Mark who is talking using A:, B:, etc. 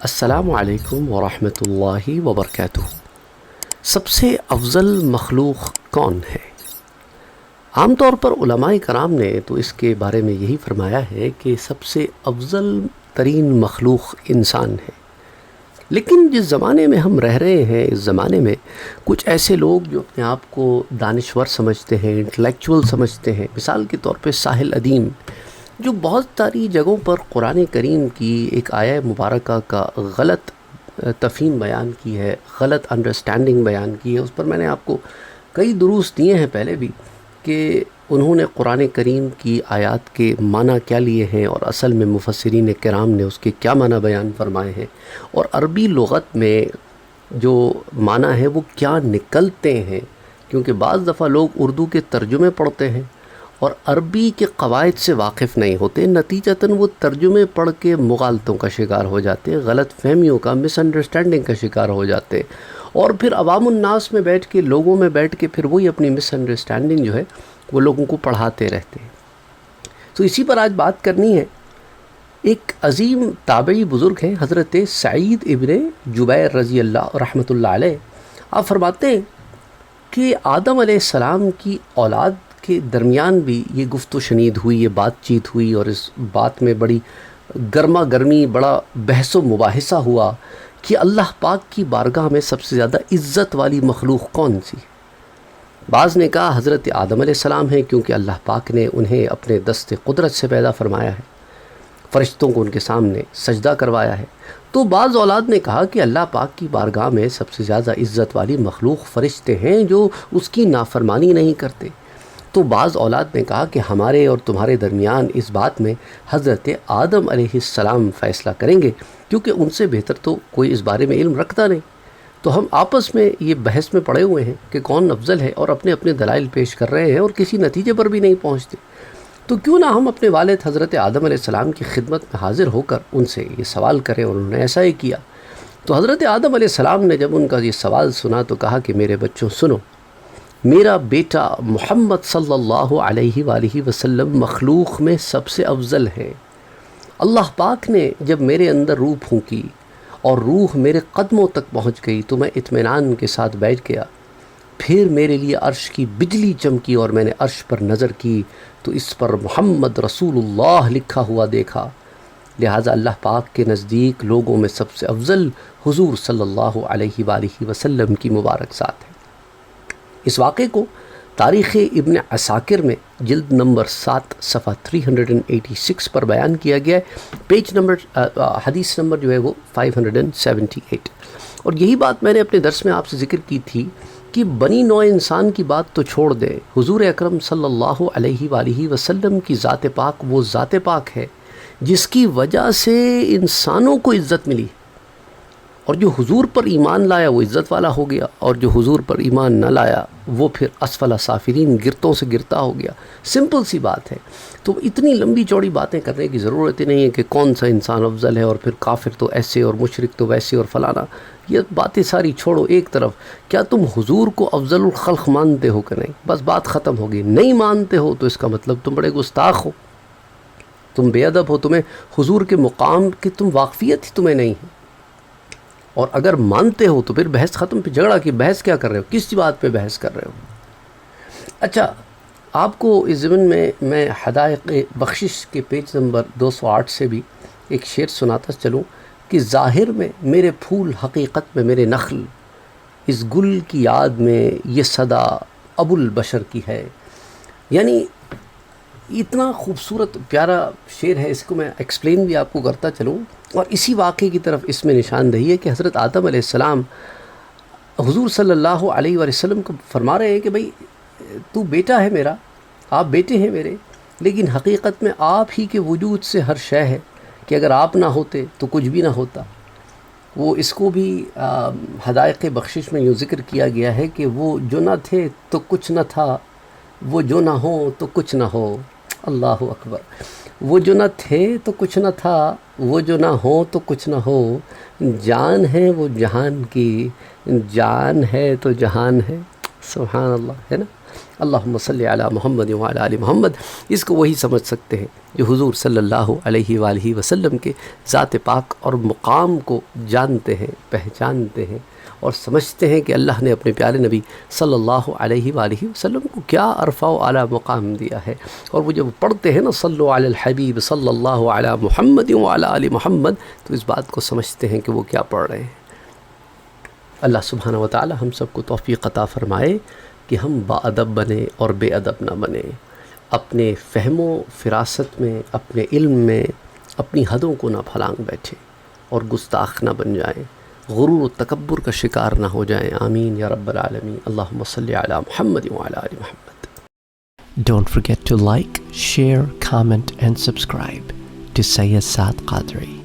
A: السلام علیکم ورحمۃ اللہ وبرکاتہ۔ سب سے افضل مخلوق کون ہے؟ عام طور پر علماء کرام نے تو اس کے بارے میں یہی فرمایا ہے کہ سب سے افضل ترین مخلوق انسان ہے، لیکن جس زمانے میں ہم رہ رہے ہیں اس زمانے میں کچھ ایسے لوگ جو اپنے آپ کو دانشور سمجھتے ہیں، انٹلیکچول سمجھتے ہیں، مثال کے طور پہ ساحل ادیم، جو بہت ساری جگہوں پر قرآن کریم کی ایک آیہ مبارکہ کا غلط تفہیم بیان کی ہے، غلط انڈرسٹینڈنگ بیان کی ہے۔ اس پر میں نے آپ کو کئی دروس دیے ہیں پہلے بھی کہ انہوں نے قرآن کریم کی آیات کے معنی کیا لیے ہیں اور اصل میں مفسرین کرام نے اس کے کیا معنی بیان فرمائے ہیں، اور عربی لغت میں جو معنی ہے وہ کیا نکلتے ہیں، کیونکہ بعض دفعہ لوگ اردو کے ترجمے پڑھتے ہیں اور عربی کے قواعد سے واقف نہیں ہوتے، نتیجتاً وہ ترجمے پڑھ کے مغالطوں کا شکار ہو جاتے ہیں، غلط فہمیوں کا، مس انڈرسٹینڈنگ کا شکار ہو جاتے ہیں، اور پھر عوام الناس میں بیٹھ کے، لوگوں میں بیٹھ کے پھر وہی اپنی مس انڈرسٹینڈنگ جو ہے وہ لوگوں کو پڑھاتے رہتے ہیں۔ تو اسی پر آج بات کرنی ہے۔ ایک عظیم تابعی بزرگ ہیں حضرت سعید ابن جبیر رضی اللہ رحمۃ اللہ علیہ، آپ فرماتے ہیں کہ آدم علیہ السلام کی اولاد کے درمیان بھی یہ گفت و شنید ہوئی، یہ بات چیت ہوئی، اور اس بات میں بڑی گرما گرمی، بڑا بحث و مباحثہ ہوا کہ اللہ پاک کی بارگاہ میں سب سے زیادہ عزت والی مخلوق کون سی؟ بعض نے کہا حضرت آدم علیہ السلام ہے، کیونکہ اللہ پاک نے انہیں اپنے دست قدرت سے پیدا فرمایا ہے، فرشتوں کو ان کے سامنے سجدہ کروایا ہے۔ تو بعض اولاد نے کہا کہ اللہ پاک کی بارگاہ میں سب سے زیادہ عزت والی مخلوق فرشتے ہیں جو اس کی نافرمانی نہیں کرتے۔ تو بعض اولاد نے کہا کہ ہمارے اور تمہارے درمیان اس بات میں حضرت آدم علیہ السلام فیصلہ کریں گے، کیونکہ ان سے بہتر تو کوئی اس بارے میں علم رکھتا نہیں۔ تو ہم آپس میں یہ بحث میں پڑے ہوئے ہیں کہ کون افضل ہے، اور اپنے اپنے دلائل پیش کر رہے ہیں اور کسی نتیجے پر بھی نہیں پہنچتے۔ تو کیوں نہ ہم اپنے والد حضرت آدم علیہ السلام کی خدمت میں حاضر ہو کر ان سے یہ سوال کریں، اور انہوں نے ایسا ہی کیا۔ تو حضرت آدم علیہ السلام نے جب ان کا یہ سوال سنا تو کہا کہ میرے بچوں سنو، میرا بیٹا محمد صلی اللہ علیہ وآلہ وسلم مخلوق میں سب سے افضل ہے۔ اللہ پاک نے جب میرے اندر روح پھونکی اور روح میرے قدموں تک پہنچ گئی تو میں اطمینان کے ساتھ بیٹھ گیا، پھر میرے لیے عرش کی بجلی چمکی اور میں نے عرش پر نظر کی تو اس پر محمد رسول اللہ لکھا ہوا دیکھا، لہٰذا اللہ پاک کے نزدیک لوگوں میں سب سے افضل حضور صلی اللہ علیہ وآلہ وسلم کی مبارک ذات ہے۔ اس واقعے کو تاریخ ابن عساکر میں جلد نمبر 7 صفحہ 386 پر بیان کیا گیا ہے، پیج نمبر حدیث نمبر جو ہے وہ 578۔ اور یہی بات میں نے اپنے درس میں آپ سے ذکر کی تھی کہ بنی نوع انسان کی بات تو چھوڑ دیں، حضور اکرم صلی اللہ علیہ وآلہ وسلم کی ذات پاک وہ ذات پاک ہے جس کی وجہ سے انسانوں کو عزت ملی، اور جو حضور پر ایمان لایا وہ عزت والا ہو گیا، اور جو حضور پر ایمان نہ لایا وہ پھر اسفل سافلین، گرتوں سے گرتا ہو گیا۔ سمپل سی بات ہے۔ تو اتنی لمبی چوڑی باتیں کرنے کی ضرورت ہی نہیں ہے کہ کون سا انسان افضل ہے اور پھر کافر تو ایسے اور مشرک تو ویسے اور فلانا، یہ باتیں ساری چھوڑو ایک طرف۔ کیا تم حضور کو افضل الخلق مانتے ہو کہ نہیں؟ بس بات ختم ہوگی۔ نہیں مانتے ہو تو اس کا مطلب تم بڑے گستاخ ہو، تم بے ادب ہو، تمہیں حضور کے مقام کی تم واقفیت ہی تمہیں نہیں ہے۔ اور اگر مانتے ہو تو پھر بحث ختم، پہ جھگڑا کی بحث کیا کر رہے ہو، کس بات پہ بحث کر رہے ہو؟ اچھا، آپ کو اس ضمن میں حدائق بخشش کے پیج نمبر 208 سے بھی ایک شعر سناتا چلوں کہ ظاہر میں میرے پھول، حقیقت میں میرے نخل، اس گل کی یاد میں یہ صدا ابو البشر کی ہے۔ یعنی اتنا خوبصورت پیارا شعر ہے، اس کو میں ایکسپلین بھی آپ کو کرتا چلوں، اور اسی واقعے کی طرف اس میں نشاندہی ہے کہ حضرت آدم علیہ السلام حضور صلی اللہ علیہ وآلہ وسلم کو فرما رہے ہیں کہ بھئی تو بیٹا ہے میرا، آپ بیٹے ہیں میرے، لیکن حقیقت میں آپ ہی کے وجود سے ہر شے ہے، کہ اگر آپ نہ ہوتے تو کچھ بھی نہ ہوتا۔ وہ اس کو بھی حدائق بخشش میں یوں ذکر کیا گیا ہے کہ وہ جو نہ تھے تو کچھ نہ تھا، وہ جو نہ ہو تو کچھ نہ ہو۔ اللہ اکبر۔ وہ جو نہ تھے تو کچھ نہ تھا، وہ جو نہ ہو تو کچھ نہ ہو، جان ہے وہ جہان کی، جان ہے تو جہان ہے۔ سبحان اللہ، ہے نا۔ اللہم صلی علی محمد وعلی آل محمد، اس کو وہی سمجھ سکتے ہیں جو حضور صلی اللہ علیہ وآلہ وسلم کے ذات پاک اور مقام کو جانتے ہیں، پہچانتے ہیں اور سمجھتے ہیں کہ اللہ نے اپنے پیارے نبی صلی اللہ علیہ وآلہ وسلم کو کیا عرفہ و اعلیٰ مقام دیا ہے۔ اور وہ جب پڑھتے ہیں نا صلو علی الحبیب صلی اللہ علی محمد وعلی آل محمد، تو اس بات کو سمجھتے ہیں کہ وہ کیا پڑھ رہے ہیں۔ اللہ سبحانہ و تعالی ہم سب کو توفیق عطا فرمائے کہ ہم با ادب بنیں اور بے ادب نہ بنیں، اپنے فہم و فراست میں، اپنے علم میں اپنی حدوں کو نہ پھلانگ بیٹھیں اور گستاخ نہ بن جائیں، غرور و تکبر کا شکار نہ ہو جائیں۔ آمین یا رب العالمین۔ اللہم صلی علی محمد وعلی آل محمد۔
B: Don't forget to like, share, comment and subscribe to Sayyid Saad Qadri.